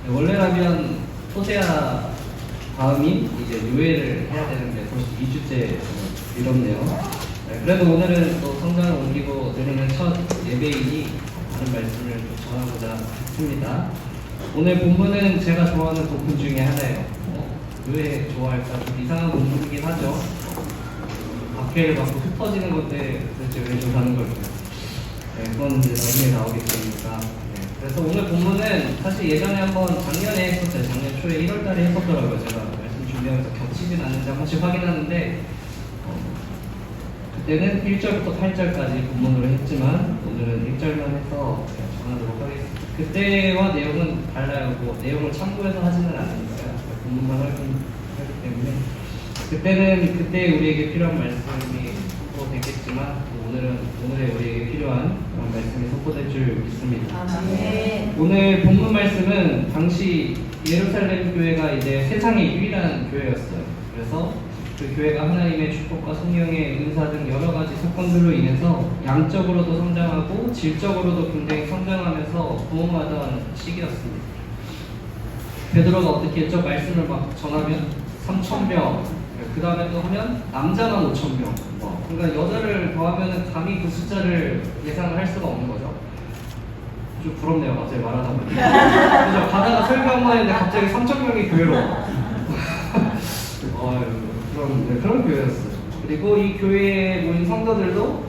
원래라면 호세아 다음이 이제 묘회를 해야 되는데 벌써 2주째 이렇네요. 그래도 오늘은 또 성전을 옮기고 드리는 첫 예배이니 다른 말씀을 좀 전하고자 했습니다. 오늘 본문은 제가 좋아하는 본문 중에 하나예요. 왜 좋아할까? 좀 이상한 본문이긴 하죠. 박해를 받고 흩어지는 건데 도대체 왜 좋아하는 걸까요? 그건 이제 나중에 나오겠습니다. 그래서 오늘 본문은 사실 예전에 한번 작년에 했었어요. 작년 초에 1월달에 했었더라고요. 제가 말씀 준비하면서 겹치진 않는지 한 번씩 확인하는데 그때는 1절부터 8절까지 본문으로 했지만 오늘은 1절만 해서 전하도록 하겠습니다. 그때와 내용은 달라요. 뭐 내용을 참고해서 하지는 않으니까요. 본문만 하기 때문에 그때는 그때 우리에게 필요한 말씀이 선포됐겠지만 오늘은 오늘의 우리에게 필요한 그런 말씀이 선포될 줄 믿습니다. 오늘 본문 말씀은 당시 예루살렘 교회가 이제 세상의 유일한 교회였어요. 그래서 그 교회가 하나님의 축복과 성령의 은사 등 여러 가지 사건들로 인해서 양적으로도 성장하고 질적으로도 굉장히 성장하면서 부흥하던 시기였습니다. 베드로가 어떻게 했죠? 말씀을 막 전하면 3,000명, 그 다음에 또 하면 남자만 5,000명. 그러니까 여자를 더하면 감히 그 숫자를 예상을 할 수가 없는 거죠. 좀 부럽네요. 갑자기 말하다 보니까. 그죠? 가다가 설교한번 했는데 갑자기 3,000명이 교회로 와. 그런 교회였어요. 그리고 이 교회에 모인 성도들도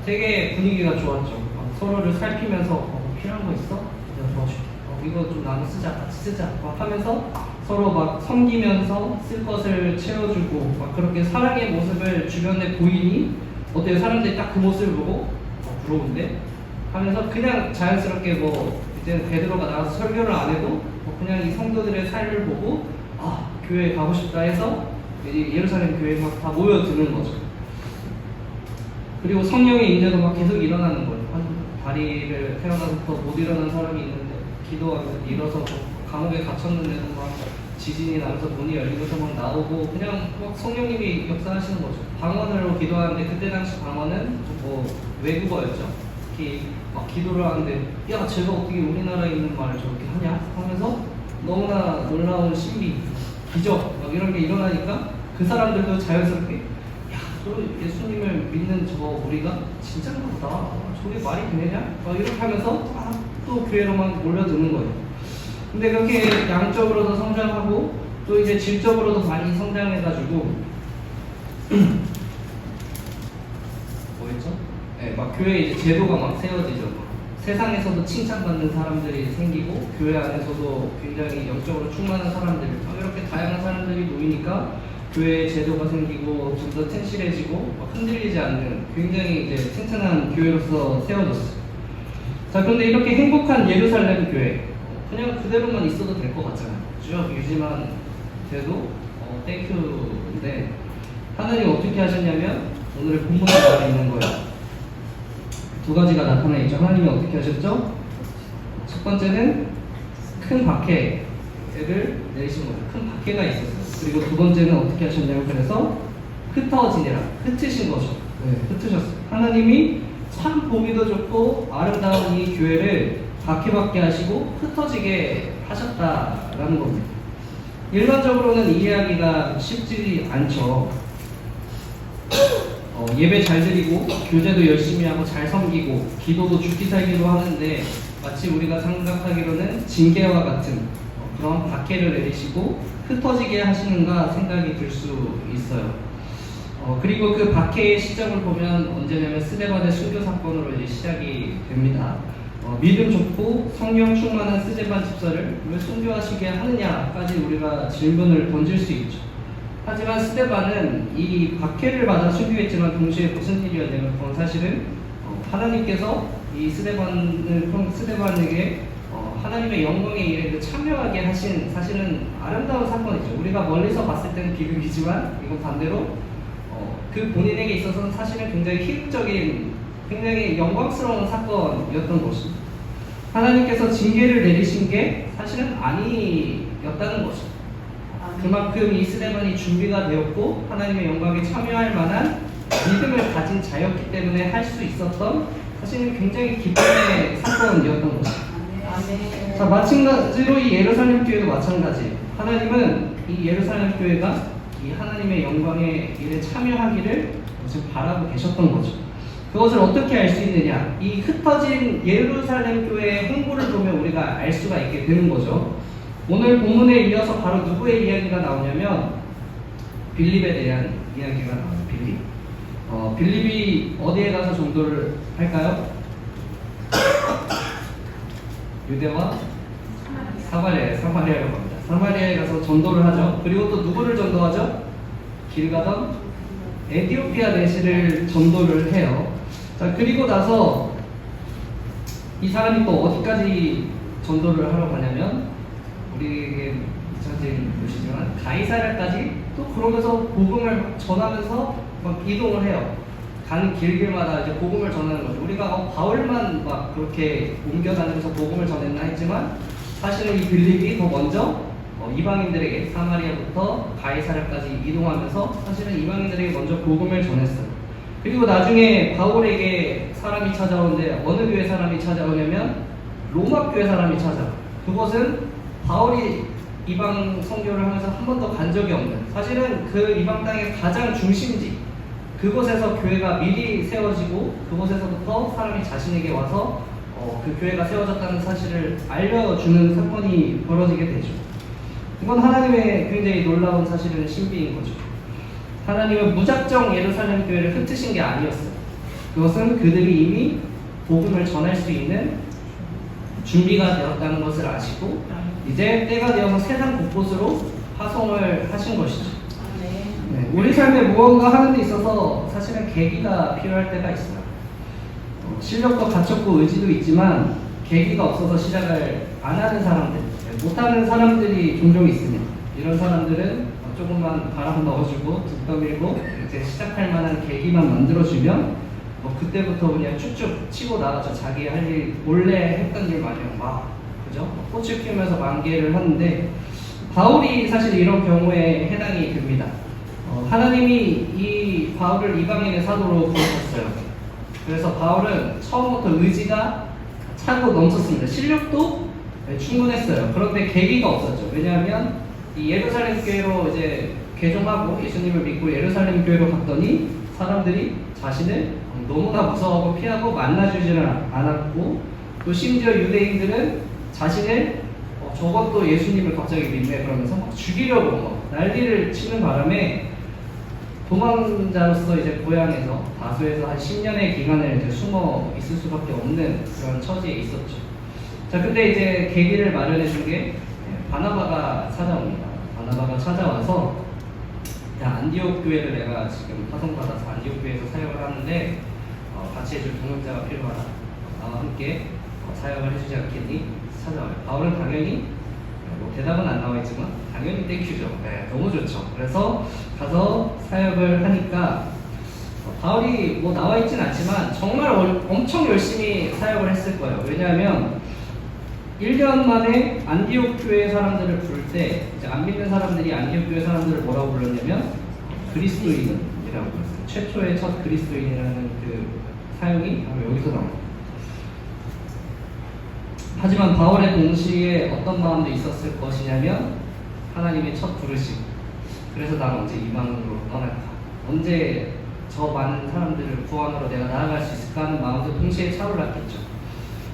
되게 분위기가 좋았죠. 서로를 살피면서 필요한 거 있어? 내가 도와줄게. 이거 좀 나눠 쓰자, 같이 쓰자. 막 하면서 서로 막 섬기면서 쓸 것을 채워주고 막 그렇게 사랑의 모습을 주변에 보이니 어때요? 사람들이 딱 그 모습을 보고 부러운데? 하면서 그냥 자연스럽게 뭐 이제 베드로가 나가서 설교를 안 해도 그냥 이 성도들의 삶을 보고 교회에 가고 싶다 해서 예루살렘 교회에 막 다 모여드는 거죠. 그리고 성령의 인재도 막 계속 일어나는 거예요. 다리를 태어나서부터 못 일어난 사람이 있는데 기도하면서 일어서 감옥에 갇혔는데도 막 지진이 나면서 문이 열리면서 막 나오고 그냥 막 성령님이 역사하시는 거죠. 방언으로 기도하는데 그때 당시 방언은 뭐 외국어였죠. 특히 막 기도를 하는데 야 쟤가 어떻게 우리나라에 있는 말을 저렇게 하냐 하면서 너무나 놀라운 신비 기적 막 이런 게 일어나니까 그 사람들도 자연스럽게 야 저 예수님을 믿는 저 우리가 진짜인가 보다 저게 말이 되느냐 막 이렇게 하면서 또 교회로만 몰려드는 거예요. 근데 그렇게 양적으로도 성장하고 또 이제 질적으로도 많이 성장해가지고 뭐였죠? 막 교회 이제 제도가 막 세워지죠. 세상에서도 칭찬받는 사람들이 생기고 교회 안에서도 굉장히 영적으로 충만한 사람들 이렇게 다양한 사람들이 모이니까 교회에 제도가 생기고 좀 더 튼실해지고 흔들리지 않는 굉장히 이제 튼튼한 교회로서 세워졌어요. 자, 그런데 이렇게 행복한 예루살렘 교회 그냥 그대로만 있어도 될 것 같잖아요. 쭉 유지만 돼도 땡큐인데 하나님 어떻게 하셨냐면 오늘의 본문에 나와 있는 거예요. 두 가지가 나타나 있죠. 하나님이 어떻게 하셨죠? 첫 번째는 큰 박해를 내리신 거예요. 큰 박해가 있었어요. 그리고 두 번째는 어떻게 하셨냐면 그래서 흩어지니라 흩으신 거죠. 흩으셨어요. 하나님이 참 보기도 좋고 아름다운 이 교회를 박해받게 하시고 흩어지게 하셨다라는 겁니다. 일반적으로는 이해하기가 쉽지 않죠. 예배 잘 드리고 교제도 열심히 하고 잘 섬기고 기도도 죽기 살기로 하는데 마치 우리가 생각하기로는 징계와 같은 그런 박해를 내리시고 흩어지게 하시는가 생각이 들 수 있어요. 그리고 그 박해의 시작을 보면 언제냐면 스데반의 순교 사건으로 이제 시작이 됩니다. 믿음 좋고 성령 충만한 스데반 집사를 왜 순교하시게 하느냐까지 우리가 질문을 던질 수 있죠. 하지만 스데반은 이 박해를 받아 순교했지만 동시에 무슨 일이었냐면 그건 사실은 하나님께서 이 스데반에게 하나님의 영광의 일에 참여하게 하신 사실은 아름다운 사건이죠. 우리가 멀리서 봤을 때는 비극이지만 이건 반대로 그 본인에게 있어서는 사실은 굉장히 희극적인 굉장히 영광스러운 사건이었던 것입니다. 하나님께서 징계를 내리신 게 사실은 아니었다는 거죠. 그만큼 이 스데반이 준비가 되었고 하나님의 영광에 참여할 만한 믿음을 가진 자였기 때문에 할 수 있었던 사실은 굉장히 기쁨의 사건이었던 것입니다. 아멘. 자, 마찬가지로 이 예루살렘 교회도 마찬가지. 하나님은 이 예루살렘 교회가 이 하나님의 영광의 일에 참여하기를 지금 바라고 계셨던 거죠. 그것을 어떻게 알 수 있느냐? 이 흩어진 예루살렘 교회의 홍보를 보면 우리가 알 수가 있게 되는 거죠. 오늘 본문에 이어서 바로 누구의 이야기가 나오냐면 빌립에 대한 이야기가 나와요. 빌립이 어디에 가서 전도를 할까요? 유대와 사마리아로 갑니다. 사마리아에 가서 전도를 하죠. 그리고 또 누구를 전도하죠? 길 가던 에티오피아 내시를 전도를 해요. 자, 그리고 나서 이 사람이 또 어디까지 전도를 하러 가냐면 우리에게 잊혀진 곳이지만 가이사랴까지 또 그러면서 복음을 전하면서 막 이동을 해요. 가는 길길마다 이제 복음을 전하는 거죠. 우리가 바울만 막 그렇게 옮겨다니면서 복음을 전했나 했지만 사실은 이 빌립이 더 먼저 이방인들에게 사마리아부터 가이사랴까지 이동하면서 사실은 이방인들에게 먼저 복음을 전했어요. 그리고 나중에 바울에게 사람이 찾아오는데 어느 교회 사람이 찾아오냐면 로마 교회 사람이 찾아와요. 그것은 바울이 이방 선교를 하면서 한 번도 간 적이 없는, 사실은 그 이방 땅의 가장 중심지, 그곳에서 교회가 미리 세워지고 그곳에서부터 사람이 자신에게 와서 그 교회가 세워졌다는 사실을 알려주는 사건이 벌어지게 되죠. 이건 하나님의 굉장히 놀라운 사실은 신비인 거죠. 하나님은 무작정 예루살렘 교회를 흩으신 게 아니었어요. 그것은 그들이 이미 복음을 전할 수 있는 준비가 되었다는 것을 아시고 이제 때가 되어서 세상 곳곳으로 파송을 하신 것이죠. 네, 우리 삶에 무언가 하는 데 있어서 사실은 계기가 필요할 때가 있어요. 실력도 갖췄고 의지도 있지만 계기가 없어서 시작을 안 하는 사람들, 못하는 사람들이 종종 있습니다. 이런 사람들은 조금만 바람 넣어주고 득 떠밀고 이제 시작할 만한 계기만 만들어주면 그때부터 그냥 쭉쭉 치고 나가죠. 자기 할 일 원래 했던 일 마냥 막 그죠? 꽃을 피우면서 만개를 하는데 바울이 사실 이런 경우에 해당이 됩니다. 하나님이 이 바울을 이방인의 사도로 부르셨어요. 그래서 바울은 처음부터 의지가 차고 넘쳤습니다. 실력도 충분했어요. 그런데 계기가 없었죠. 왜냐하면 이 예루살렘 교회로 이제 개종하고 예수님을 믿고 예루살렘 교회로 갔더니 사람들이 자신을 너무나 무서워하고 피하고 만나주지는 않았고, 또 심지어 유대인들은 자신을 저것도 예수님을 갑자기 믿네 그러면서 막 죽이려고 막 난리를 치는 바람에 도망자로서 이제 고향에서 다소에서 한 10년의 기간을 이제 숨어 있을 수밖에 없는 그런 처지에 있었죠. 자, 근데 이제 계기를 마련해 준 게 바나바가 찾아옵니다. 바나바가 찾아와서 야, 안디옥 교회를 내가 지금 파송받아서 안디옥 교회에서 사역을 하는데 같이 해줄 동역자가 필요하다. 나와 함께 사역을 해주지 않겠니? 찾아와요. 바울은 당연히 대답은 안 나와 있지만 당연히 땡큐죠. 네, 너무 좋죠. 그래서 가서 사역을 하니까 바울이 나와 있진 않지만 정말 엄청 열심히 사역을 했을 거예요. 왜냐하면 1년 만에 안디옥 교회 사람들을 부를 때 이제 안 믿는 사람들이 안디옥 교회 사람들을 뭐라고 불렀냐면 그리스도인이라고 불렀어요. 최초의 첫 그리스도인이라는 그 사용이 바로 여기서 나옵니다. 하지만 바울의 동시에 어떤 마음도 있었을 것이냐면 하나님의 첫 부르심. 그래서 난 언제 이방으로 떠날까? 언제 저 많은 사람들을 구원으로 내가 나아갈 수 있을까 하는 마음도 동시에 차올랐겠죠.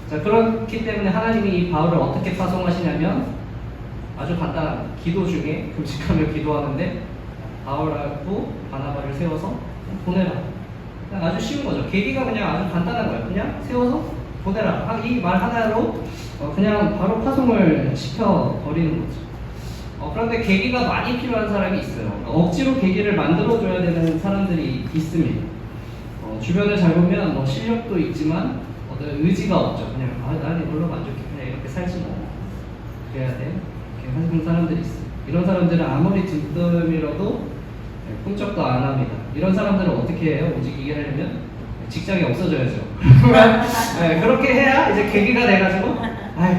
자, 그렇기 때문에 하나님이 이 바울을 어떻게 파송하시냐면 아주 간단한 기도 중에 금식하며 기도하는데 바울하고 바나바를 세워서 보내라. 그냥 아주 쉬운 거죠. 계기가 그냥 아주 간단한 거예요. 그냥 세워서 보내라. 이 말 하나로 그냥 바로 파송을 시켜버리는 거죠. 그런데 계기가 많이 필요한 사람이 있어요. 억지로 계기를 만들어줘야 되는 사람들이 있습니다. 주변을 잘 보면 실력도 있지만 의지가 없죠. 그냥 나는 이걸로 만족해. 그냥 이렇게 살지 뭐. 그래야 돼. 이렇게 하는 사람들이 있어요. 이런 사람들은 아무리 뒷덜미라도 꿈쩍도 안 합니다. 이런 사람들은 어떻게 해요? 움직이게 하려면 직장이 없어져야죠. 네, 그렇게 해야 이제 계기가 돼가지고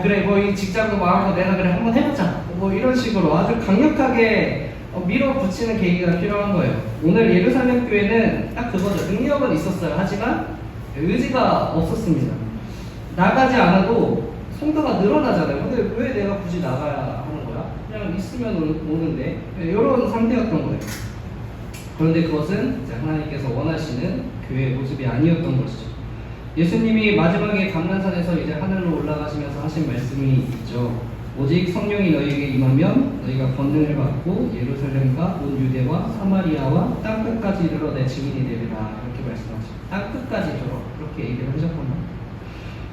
그래 이 직장도 망하고 내가 그래 한번 해보자. 이런 식으로 아주 강력하게 밀어붙이는 계기가 필요한 거예요. 오늘 예루살렘 교회는 딱 그거죠. 능력은 있었어요. 하지만 의지가 없었습니다. 나가지 않아도 성도가 늘어나요. 왜 내가 굳이 나가야 하는 거야? 그냥 있으면 오는데. 이런 상태였던 거예요. 그런데 그것은 이제 하나님께서 원하시는 교회의 모습이 아니었던 것이죠. 예수님이 마지막에 감난산에서 이제 하늘로 올라가시면서 하신 말씀이 있죠. 오직 성령이 너희에게 임하면 너희가 권능을 받고 예루살렘과 온 유대와 사마리아와 땅끝까지 이르러 내 증인이 되리라. 이렇게 말씀하시죠. 땅끝까지 이르러 그렇게 얘기를 하셨단 말이에요.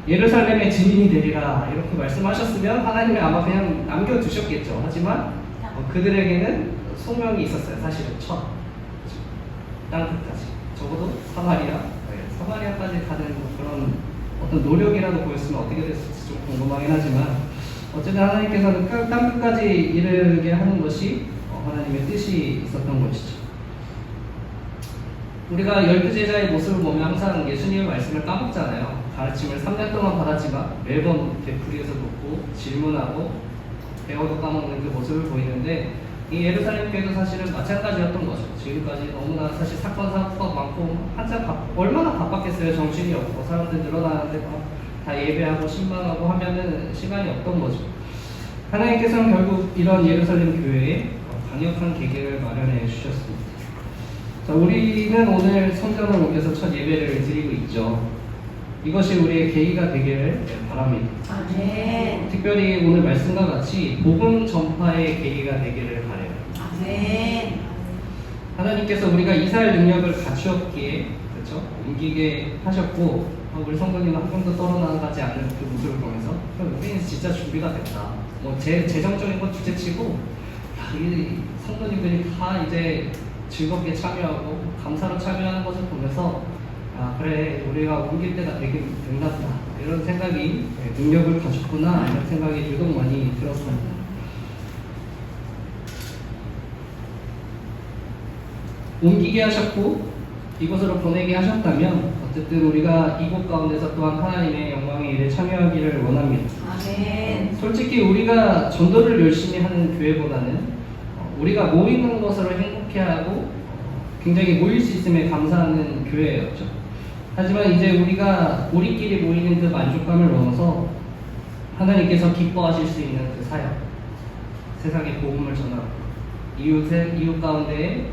예루살렘의 증인이 되리라 이렇게 말씀하셨으면 하나님이 아마 그냥 남겨두셨겠죠. 하지만 그들에게는 소명이 있었어요. 사실은 땅끝까지, 적어도 사마리아까지 가는 그런 어떤 노력이라도 보였으면 어떻게 됐을지 좀 궁금하긴 하지만 어쨌든 하나님께서는 땅끝까지 이르게 하는 것이 하나님의 뜻이 있었던 것이죠. 우리가 12제자의 모습을 보면 항상 예수님의 말씀을 까먹잖아요. 가르침을 3년 동안 받았지만 매번 되풀이해서 묻고 질문하고 배워도 까먹는 그 모습을 보이는데 이 예루살렘 교회도 사실은 마찬가지였던 거죠. 지금까지 너무나 사실 사건 사고가 많고 얼마나 바빴겠어요. 정신이 없고 사람들 늘어나는데 다 예배하고 신방하고 하면은 시간이 없던 거죠. 하나님께서는 결국 이런 예루살렘 교회에 강력한 계기를 마련해 주셨습니다. 자, 우리는 오늘 성전을 옮겨서 첫 예배를 드리고 있죠. 이것이 우리의 계기가 되기를 바랍니다. 아멘. 특별히 오늘 말씀과 같이 복음 전파의 계기가 되기를 바라요. 아멘. 하나님께서 우리가 이사할 능력을 갖추었기에 그렇죠? 옮기게 하셨고 우리 성도님은 한 번도 떨어나가지 않는 그 모습을 보면서 우리는 진짜 준비가 됐다. 뭐 재정적인 건 둘째치고 이 성도님들이 다 이제 즐겁게 참여하고 감사로 참여하는 것을 보면서 그래 우리가 옮길 때가 되긴 됐다 이런 생각이 능력을 가졌구나 이런 생각이 유독 많이 들었습니다. 옮기게 하셨고 이곳으로 보내게 하셨다면 어쨌든 우리가 이곳 가운데서 또한 하나님의 영광의 일에 참여하기를 원합니다. 아멘. 솔직히 우리가 전도를 열심히 하는 교회보다는 우리가 모이는 것으로 행복해하고 굉장히 모일 수 있음에 감사하는 교회였죠. 하지만 이제 우리끼리 모이는 그 만족감을 넘어서 하나님께서 기뻐하실 수 있는 그 사역, 세상에 복음을 전하고 이웃 가운데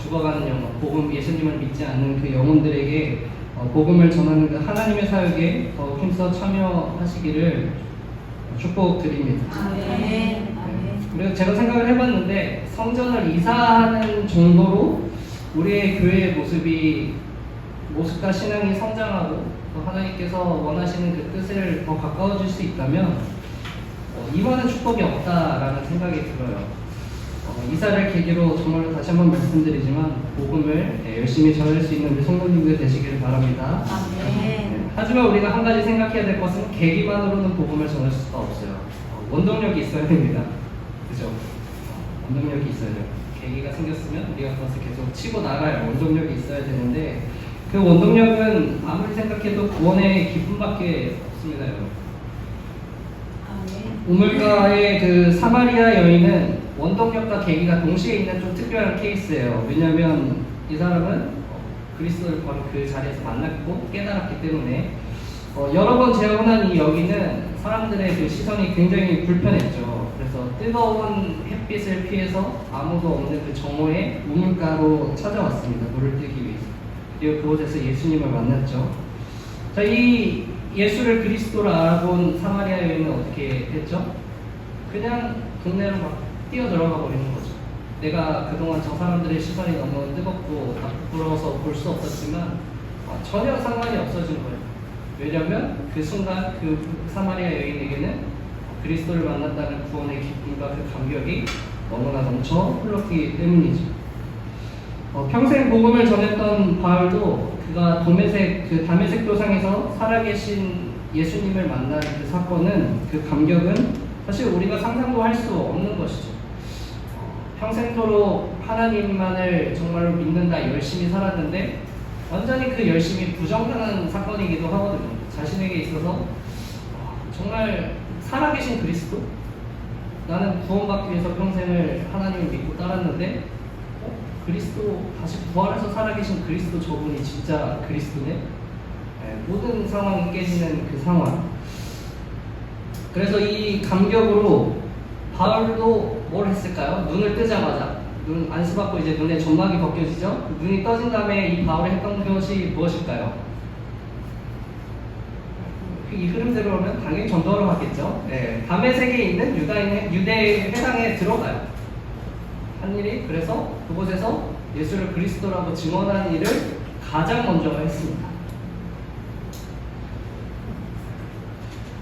죽어가는 영혼, 복음 예수님을 믿지 않는 그 영혼들에게 복음을 전하는 그 하나님의 사역에 더 힘써 참여하시기를 축복드립니다. 아멘. 그리고 제가 생각을 해봤는데 성전을 이사하는 정도로 우리의 교회의 모습과 신앙이 성장하고 하나님께서 원하시는 그 뜻을 더 가까워질 수 있다면 이와는 축복이 없다라는 생각이 들어요. 이사를 계기로 정말 다시 한번 말씀드리지만 복음을 열심히 전할 수 있는 우리 성도님들 되시기를 바랍니다. 아멘. 하지만 우리가 한 가지 생각해야 될 것은 계기만으로는 복음을 전할 수가 없어요. 원동력이 있어야 됩니다. 그죠? 원동력이 있어야 돼요. 계기가 생겼으면 우리가 그것을 계속 치고 나갈 원동력이 있어야 되는데 그 원동력은 아무리 생각해도 구원의 기쁨밖에 없습니다, 여러분. 우물가의 그 사마리아 여인은 원동력과 계기가 동시에 있는 좀 특별한 케이스예요. 왜냐하면 이 사람은 그리스도를 바로 그 자리에서 만났고 깨달았기 때문에 여러 번 재혼한 이 여기는 사람들의 그 시선이 굉장히 불편했죠. 그래서 뜨거운 햇빛을 피해서 아무도 없는 그 정오에 우물가로 찾아왔습니다. 물을 뜨기 위해서. 그리고 그곳에서 예수님을 만났죠. 자, 이 예수를 그리스도로 알아본 사마리아 여인은 어떻게 했죠? 그냥 동네로 막 뛰어 들어가 버리는 거죠. 내가 그동안 저 사람들의 시선이 너무 뜨겁고 다 부끄러워서 볼 수 없었지만 전혀 상관이 없어진 거예요. 왜냐하면 그 순간 그 사마리아 여인에게는 그리스도를 만났다는 구원의 기쁨과 그 감격이 너무나 넘쳐 흘렀기 때문이죠. 평생 복음을 전했던 바울도 그가 다메섹 도상에서 살아계신 예수님을 만난 그 사건은 그 감격은 사실 우리가 상상도 할 수 없는 것이죠. 평생도록 하나님만을 정말로 믿는다 열심히 살았는데 완전히 그 열심이 부정당한 사건이기도 하거든요. 자신에게 있어서 정말 살아계신 그리스도? 나는 구원받기 위해서 평생을 하나님을 믿고 따랐는데 그리스도 다시 부활해서 살아계신 그리스도 저분이 진짜 그리스도네? 모든 상황이 깨지는 그 상황. 그래서 이 감격으로 바울도 뭘 했을까요? 눈을 뜨자마자 눈 안수받고 이제 눈에 점막이 벗겨지죠. 눈이 떠진 다음에 이 바울이 했던 것이 무엇일까요? 이 흐름대로는 당연히 전도하러 갔겠죠. 네, 다메섹에 있는 유대 회당에 들어가요. 한 일이 그래서 그곳에서 예수를 그리스도라고 증언하는 일을 가장 먼저 했습니다.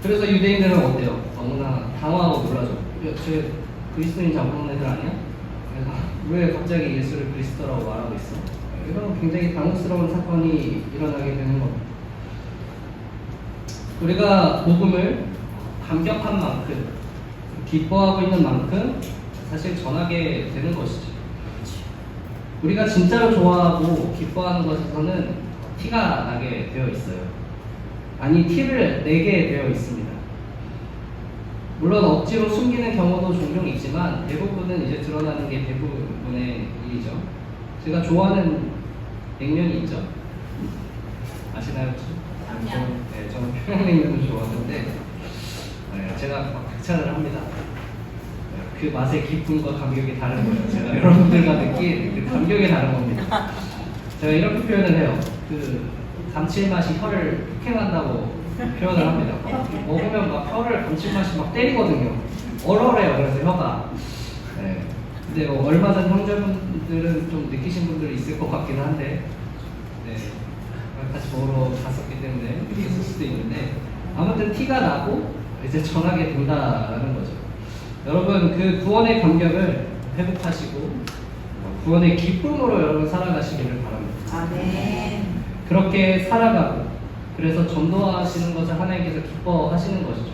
그래서 유대인들은 어때요? 너무나 당황하고 놀라죠. 쟤 그리스도인 잡아먹는 애들 아니야? 왜 갑자기 예수를 그리스도라고 말하고 있어? 이런 굉장히 당혹스러운 사건이 일어나게 되는 겁니다. 우리가 복음을 감격한 만큼, 기뻐하고 있는 만큼 사실 전하게 되는 것이죠. 우리가 진짜로 좋아하고 기뻐하는 것에서는 티가 나게 되어 있어요. 아니, 티를 내게 되어 있습니다. 물론 억지로 숨기는 경우도 종종 있지만 대부분은 이제 드러나는 게 대부분의 일이죠. 제가 좋아하는 냉면이 있죠. 아시나요 혹시? 네, 저는 평양냉면을 좋아하는데 네, 제가 막 극찬을 합니다. 그 맛의 기쁨과 감격이 다른 거예요. 제가 여러분들과 느낀 그 감격이 다른 겁니다. 제가 이렇게 표현을 해요. 그 감칠맛이 혀를 폭행한다고 표현을 합니다. 먹으면 막 혀를 감칠맛이 막 때리거든요. 얼얼해요. 그래서 혀가. 네. 근데 뭐 얼마 전 형제분들은 좀 느끼신 분들이 있을 것 같긴 한데, 네. 같이 먹으러 갔었기 때문에 있을 수도 있는데, 아무튼 티가 나고 이제 전하게 된다라는 거죠. 여러분, 그 구원의 감격을 회복하시고 구원의 기쁨으로 여러분 살아가시기를 바랍니다. 아멘. 그렇게 살아가고 그래서 전도하시는 것을 하나님께서 기뻐하시는 것이죠.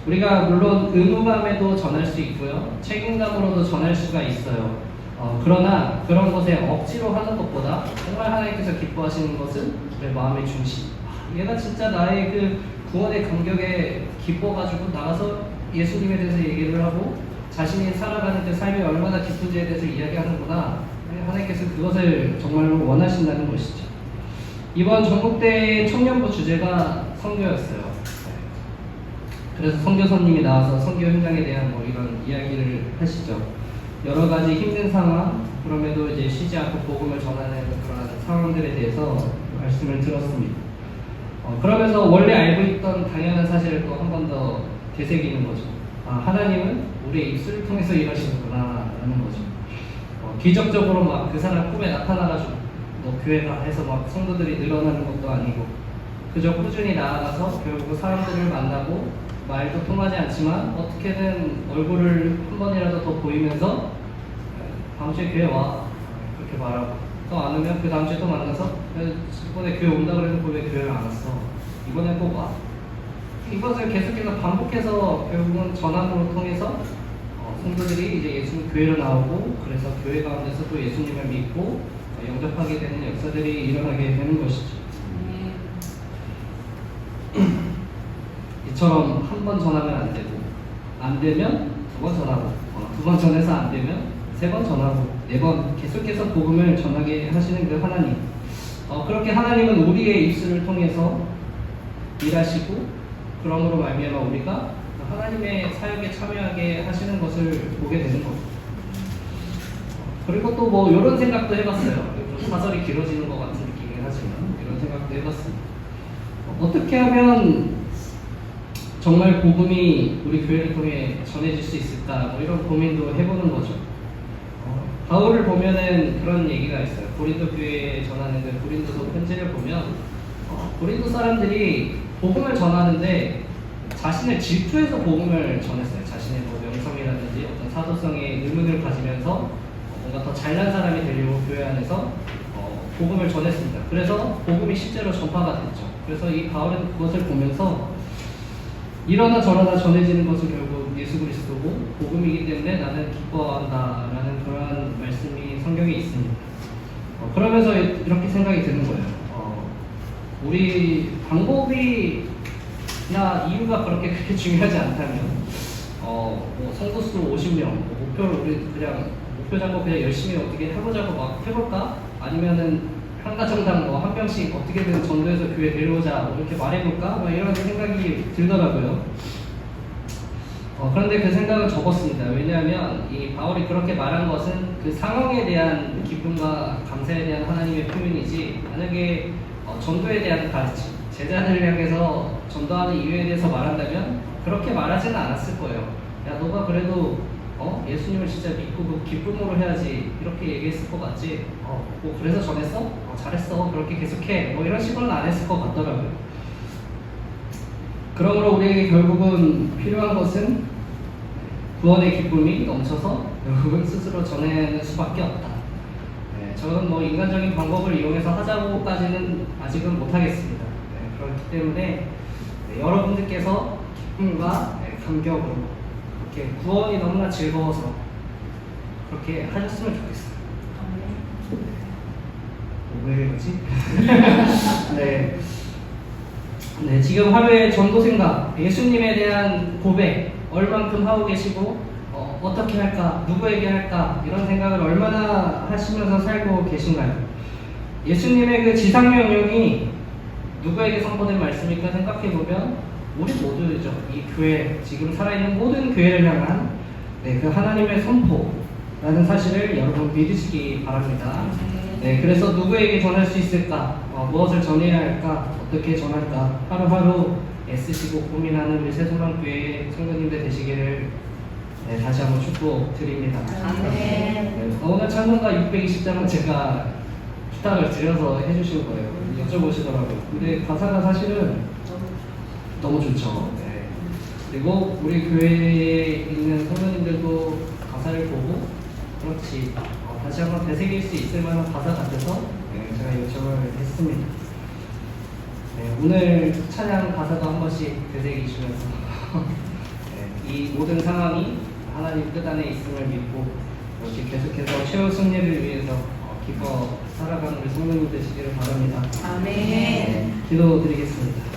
우리가 물론 의무감에도 전할 수 있고요, 책임감으로도 전할 수가 있어요. 그러나 그런 것에 억지로 하는 것보다 정말 하나님께서 기뻐하시는 것은 내 마음의 중심. 얘가 진짜 나의 그 구원의 감격에 기뻐가지고 나가서 예수님에 대해서 얘기를 하고 자신이 살아가는 그 삶이 얼마나 기쁜지에 대해서 이야기하는구나. 하나님께서 그것을 정말로 원하신다는 것이죠. 이번 전국대 청년부 주제가 선교였어요. 그래서 선교사님이 나와서 선교 현장에 대한 뭐 이런 이야기를 하시죠. 여러 가지 힘든 상황, 그럼에도 이제 쉬지 않고 복음을 전하는 그런 상황들에 대해서 말씀을 들었습니다. 그러면서 원래 알고 있던 당연한 사실을 또 한 번 더 되새기는 거죠. 하나님은 우리의 입술을 통해서 일하시는구나 라는 거죠. 기적적으로 막 그 사람 꿈에 나타나가지고 뭐 교회가 해서 막 성도들이 늘어나는 것도 아니고 그저 꾸준히 나아가서 결국 사람들을 만나고 말도 통하지 않지만 어떻게든 얼굴을 한 번이라도 더 보이면서 다음 주에 교회 와 그렇게 말하고 또 안 오면 그 다음 주에 또 만나서 이번에 교회 온다 그래도 왜 교회를 안 왔어? 이번에 꼭 와. 이것을 계속해서 반복해서 결국은 전함으로 통해서 성도들이 이제 예수님 교회로 나오고 그래서 교회 가운데서 또 예수님을 믿고 영접하게 되는 역사들이 일어나게 되는 것이죠. 이처럼 한 번 전하면 안 되고 안 되면 두 번 전하고 두 번 전해서 안 되면 세 번 전하고 네 번 계속해서 복음을 전하게 하시는 그 하나님. 그렇게 하나님은 우리의 입술을 통해서 일하시고 그러므로 말미암아 우리가 하나님의 사역에 참여하게 하시는 것을 보게 되는 겁니다. 그리고 또 뭐 이런 생각도 해봤어요. 좀 사설이 길어지는 것 같은 느낌이긴 하지만 이런 생각도 해봤습니다. 어떻게 하면 정말 복음이 우리 교회를 통해 전해질 수 있을까? 뭐 이런 고민도 해보는 거죠. 바울을 보면은 그런 얘기가 있어요. 고린도 교회에 전하는 그 고린도서 편지를 보면 고린도 사람들이 복음을 전하는데 자신을 질투해서 복음을 전했어요. 자신의 뭐 명성이라든지 어떤 사도성의 의문을 가지면서 뭔가 더 잘난 사람이 되려고 교회 안에서 복음을 전했습니다. 그래서 복음이 실제로 전파가 됐죠. 그래서 이 바울은 그것을 보면서 이러나 저러나 전해지는 것은 결국 예수 그리스도고 복음이기 때문에 나는 기뻐한다라는 그러한 말씀이 성경에 있습니다. 그러면서 이렇게 생각이 드는 거예요. 우리 방법이나 이유가 그렇게 중요하지 않다면 뭐 성도수 50명 목표를 우리 그냥 목표 잡고 그냥 열심히 어떻게 해보자고 막 해볼까? 아니면은 한 가정당 뭐 한 명씩 어떻게든 전도해서 교회 데려오자 뭐 이렇게 말해볼까? 뭐 이런 생각이 들더라고요. 그런데 그 생각은 접었습니다. 왜냐하면 이 바울이 그렇게 말한 것은 그 상황에 대한 기쁨과 감사에 대한 하나님의 표현이지, 만약에 전도에 대한 가르침, 제자들을 향해서 전도하는 이유에 대해서 말한다면 그렇게 말하지는 않았을 거예요. 야, 너가 그래도 예수님을 진짜 믿고 그 기쁨으로 해야지, 이렇게 얘기했을 것 같지. 뭐 그래서 전했어? 잘했어. 그렇게 계속해. 뭐 이런 식으로는 안 했을 것 같더라고요. 그러므로 우리에게 결국은 필요한 것은 구원의 기쁨이 넘쳐서 결국은 스스로 전하는 수밖에 없다. 저는 뭐 인간적인 방법을 이용해서 하자고까지는 아직은 못하겠습니다. 그렇기 때문에 여러분들께서 기쁨과 감격으로 이렇게 구원이 너무나 즐거워서 그렇게 하셨으면 좋겠어요. 왜 이러지? 네, 지금 하루의 전도 생각, 예수님에 대한 고백 얼만큼 하고 계시고 어떻게 할까, 누구에게 할까, 이런 생각을 얼마나 하시면서 살고 계신가요? 예수님의 그 지상명령이 누구에게 선포된 말씀일까 생각해보면 우리 모두죠. 이 교회, 지금 살아있는 모든 교회를 향한 그 하나님의 선포라는 사실을 여러분 믿으시기 바랍니다. 그래서 누구에게 전할 수 있을까, 무엇을 전해야 할까, 어떻게 전할까, 하루하루 애쓰시고 고민하는 우리 새소망교회 성도님들 되시기를 다시 한번 축복드립니다. 오늘 찬송가 620장은 제가 부탁을 드려서 해주신 거예요. 여쭤보시더라고요. 근데 가사가 사실은 너무 좋죠. 그리고 우리 교회에 있는 성도님들도 가사를 보고 그렇지, 다시 한번 되새길 수 있을 만한 가사 같아서 제가 요청을 했습니다. 오늘 찬양 가사도 한 번씩 되새기시면서 이 모든 상황이 하나님 뜻 안에 있음을 믿고 이렇게 계속해서 최후 승리를 위해서 기뻐 살아가는 우리 성도님 되시기를 바랍니다. 아멘. 기도드리겠습니다.